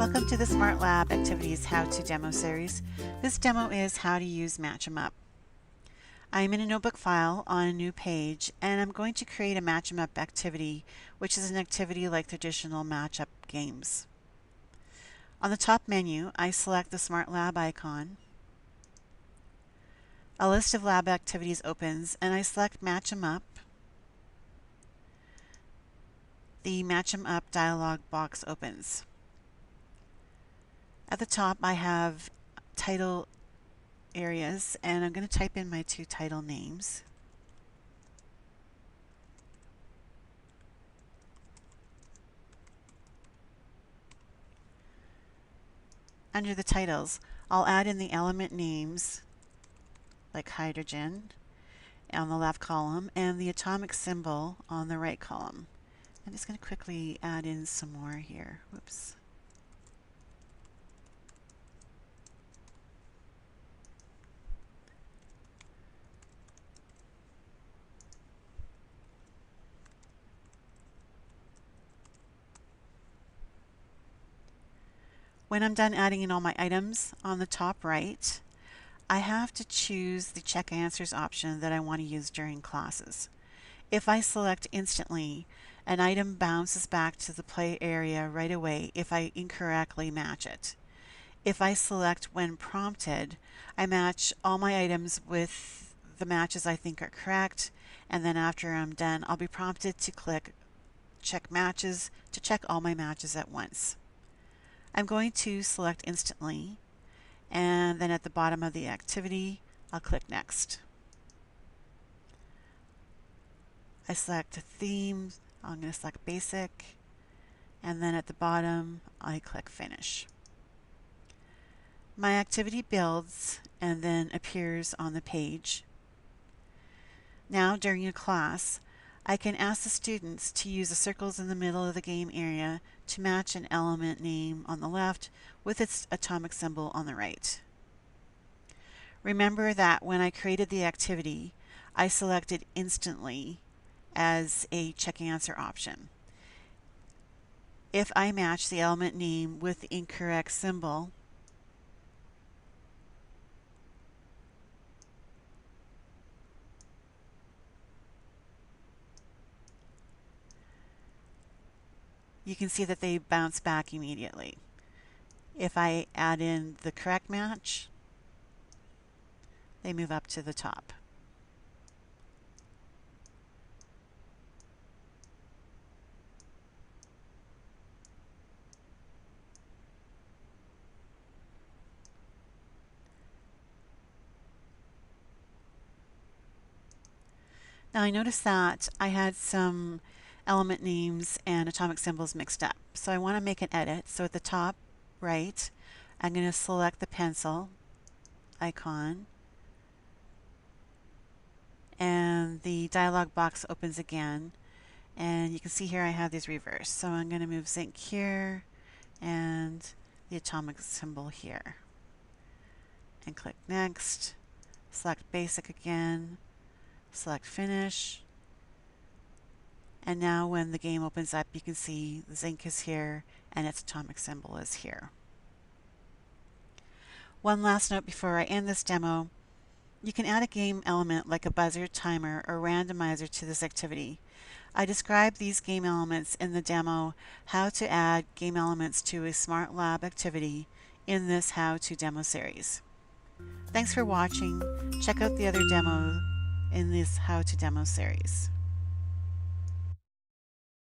Welcome to the Smart Lab Activities How-To Demo Series. This demo is how to use Match 'em Up. I'm in a notebook file on a new page, and I'm going to create a Match 'em Up activity, which is an activity like traditional match-up games. On the top menu, I select the Smart Lab icon. A list of lab activities opens, and I select Match 'em Up. The Match 'em Up dialog box opens. At the top, I have title areas, and I'm going to type in my two title names. Under the titles, I'll add in the element names, like hydrogen, on the left column, and the atomic symbol on the right column. I'm just going to quickly add in some more here. Whoops. When I'm done adding in all my items on the top right, I have to choose the check answers option that I want to use during classes. If I select instantly, an item bounces back to the play area right away if I incorrectly match it. If I select when prompted, I match all my items with the matches I think are correct, and then after I'm done, I'll be prompted to click Check Matches to check all my matches at once. I'm going to select instantly, and then at the bottom of the activity, I'll click Next. I select a theme, I'm going to select Basic, and then at the bottom, I click Finish. My activity builds and then appears on the page. Now, during a class, I can ask the students to use the circles in the middle of the game area to match an element name on the left with its atomic symbol on the right. Remember that when I created the activity, I selected instantly as a check answer option. If I match the element name with the incorrect symbol, you can see that they bounce back immediately. If I add in the correct match, they move up to the top. Now I noticed that I had some element names and atomic symbols mixed up. So I want to make an edit. So at the top right, I'm going to select the pencil icon, and the dialog box opens again, and you can see here I have these reversed. So I'm going to move zinc here and the atomic symbol here, and click Next, select Basic again, select Finish, and now when the game opens up, you can see the zinc is here and its atomic symbol is here. One last note before I end this demo: you can add a game element like a buzzer, timer, or randomizer to this activity. I described these game elements in the demo How to Add Game Elements to a Smart Lab Activity in this How-To Demo series. Thanks for watching. Check out the other demo in this How-To Demo series.